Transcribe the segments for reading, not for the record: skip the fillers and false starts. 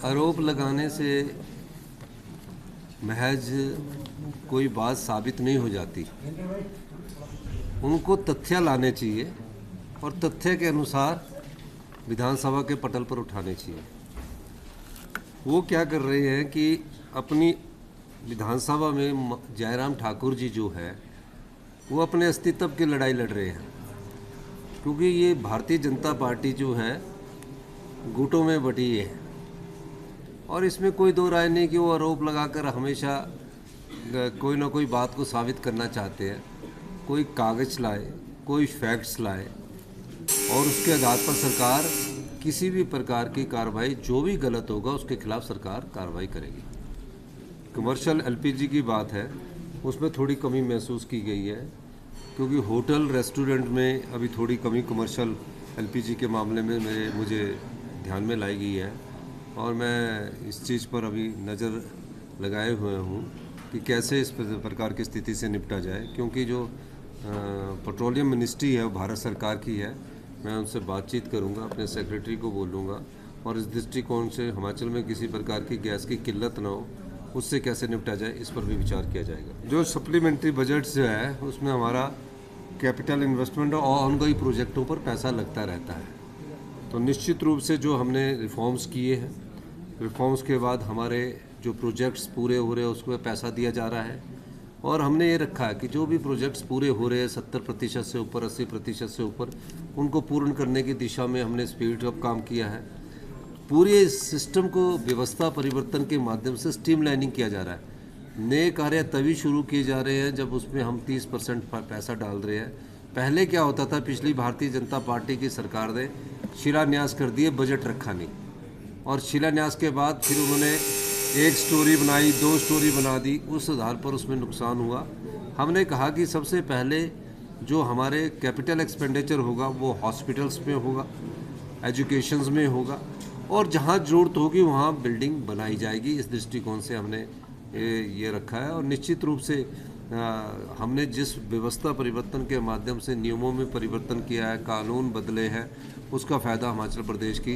आरोप लगाने से महज कोई बात साबित नहीं हो जाती। उनको तथ्य लाने चाहिए और तथ्य के अनुसार विधानसभा के पटल पर उठाने चाहिए। वो क्या कर रहे हैं कि अपनी विधानसभा में जयराम ठाकुर जी जो है वो अपने अस्तित्व की लड़ाई लड़ रहे हैं, क्योंकि ये भारतीय जनता पार्टी जो है गुटों में बटी है और इसमें कोई दो राय नहीं कि वो आरोप लगाकर हमेशा कोई ना कोई बात को साबित करना चाहते हैं। कोई कागज़ लाए, कोई फैक्ट्स लाए और उसके आधार पर सरकार किसी भी प्रकार की कार्रवाई, जो भी गलत होगा उसके खिलाफ सरकार कार्रवाई करेगी। कमर्शियल एलपीजी की बात है, उसमें थोड़ी कमी महसूस की गई है, क्योंकि होटल रेस्टोरेंट में अभी थोड़ी कमी कमर्शियल एलपीजी के मामले में मुझे ध्यान में लाई गई है और मैं इस चीज़ पर अभी नज़र लगाए हुए हूँ कि कैसे इस प्रकार की स्थिति से निपटा जाए, क्योंकि जो पेट्रोलियम मिनिस्ट्री है वो भारत सरकार की है। मैं उनसे बातचीत करूंगा, अपने सेक्रेटरी को बोलूँगा और इस दृष्टिकोण से हिमाचल में किसी प्रकार की गैस की किल्लत ना हो, उससे कैसे निपटा जाए इस पर भी विचार किया जाएगा। जो सप्लीमेंट्री बजट जो है उसमें हमारा कैपिटल इन्वेस्टमेंट और ऑनगोइंग प्रोजेक्टों पर पैसा लगता रहता है, तो निश्चित रूप से जो हमने रिफॉर्म्स किए हैं, रिफॉर्म्स के बाद हमारे जो प्रोजेक्ट्स पूरे हो रहे हैं उसको पैसा दिया जा रहा है और हमने ये रखा है कि जो भी प्रोजेक्ट्स पूरे हो रहे हैं 70% से ऊपर, 80% से ऊपर, उनको पूर्ण करने की दिशा में हमने स्पीड अप काम किया है। पूरे सिस्टम को व्यवस्था परिवर्तन के माध्यम से स्ट्रीमलाइनिंग किया जा रहा है। नए कार्य तभी शुरू किए जा रहे हैं जब उसमें हम 30% पैसा डाल रहे हैं। पहले क्या होता था, पिछली भारतीय जनता पार्टी की सरकार ने शिलान्यास कर दिए, बजट रखा नहीं, और शिलान्यास के बाद फिर उन्होंने एक स्टोरी बनाई, 2 स्टोरी बना दी, उस आधार पर उसमें नुकसान हुआ। हमने कहा कि सबसे पहले जो हमारे कैपिटल एक्सपेंडिचर होगा वो हॉस्पिटल्स में होगा, एजुकेशंस में होगा और जहाँ ज़रूरत होगी वहाँ बिल्डिंग बनाई जाएगी। इस दृष्टिकोण से हमने ये रखा है और निश्चित रूप से हमने जिस व्यवस्था परिवर्तन के माध्यम से नियमों में परिवर्तन किया है, कानून बदले हैं, उसका फ़ायदा हिमाचल प्रदेश की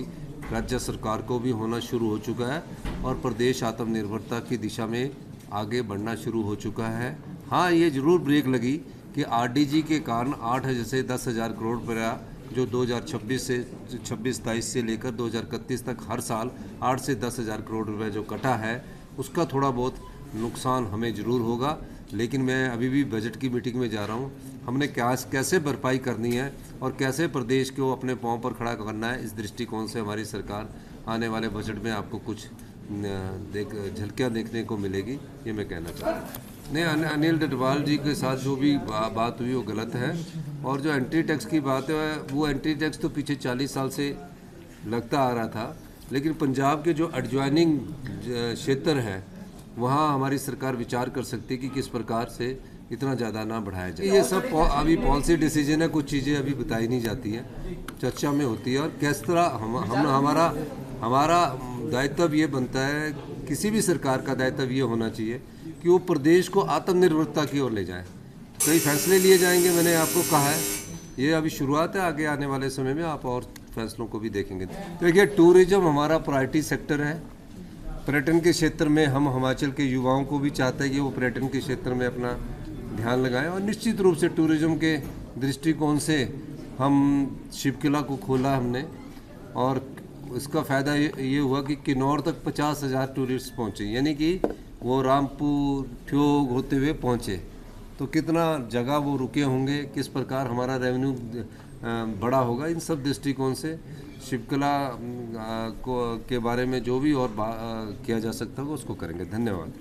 राज्य सरकार को भी होना शुरू हो चुका है और प्रदेश आत्मनिर्भरता की दिशा में आगे बढ़ना शुरू हो चुका है। हाँ, ये ज़रूर ब्रेक लगी कि आरडीजी के कारण 8 से 10,000 करोड़ रुपया जो 2026 से 26-27 से लेकर 2031 तक हर साल 8 से 10,000 करोड़ रुपए जो कटा है, उसका थोड़ा बहुत नुकसान हमें ज़रूर होगा। लेकिन मैं अभी भी बजट की मीटिंग में जा रहा हूँ, हमने कैसे भरपाई करनी है और कैसे प्रदेश को अपने पांव पर खड़ा करना है, इस दृष्टिकोण से हमारी सरकार आने वाले बजट में आपको कुछ झलकियाँ देखने को मिलेगी, ये मैं कहना चाहता हूँ। नहीं, अनिल डडवाल जी के साथ जो भी बात हुई वो गलत है और जो एंट्री टैक्स की बात है वो एंट्री टैक्स तो पीछे 40 साल से लगता आ रहा था, लेकिन पंजाब के जो एडजॉइनिंग क्षेत्र है वहाँ हमारी सरकार विचार कर सकती है कि किस प्रकार से इतना ज़्यादा ना बढ़ाया जाए। ये सब अभी पॉलिसी डिसीजन है, कुछ चीज़ें अभी बताई नहीं जाती हैं, चर्चा में होती है और किस तरह हमारा दायित्व ये बनता है, किसी भी सरकार का दायित्व ये होना चाहिए कि वो प्रदेश को आत्मनिर्भरता की ओर ले जाए। कई फैसले लिए जाएंगे, मैंने आपको कहा है, ये अभी शुरुआत है, आगे आने वाले समय में आप और फैसलों को भी देखेंगे। देखिए, टूरिज्म हमारा प्रायोरिटी सेक्टर है। पर्यटन के क्षेत्र में हम हिमाचल के युवाओं को भी चाहते हैं कि वो पर्यटन के क्षेत्र में अपना ध्यान लगाएं और निश्चित रूप से टूरिज्म के दृष्टिकोण से हम शिवकिला को खोला हमने और इसका फ़ायदा ये हुआ कि किन्नौर तक 50,000 टूरिस्ट पहुँचे, यानी कि वो रामपुर ठियोग होते हुए पहुँचे। तो कितना जगह वो रुके होंगे, किस प्रकार हमारा रेवेन्यू बड़ा होगा, इन सब दृष्टिकोण से शिवकला के बारे में जो भी और किया जा सकता होगा उसको करेंगे। धन्यवाद।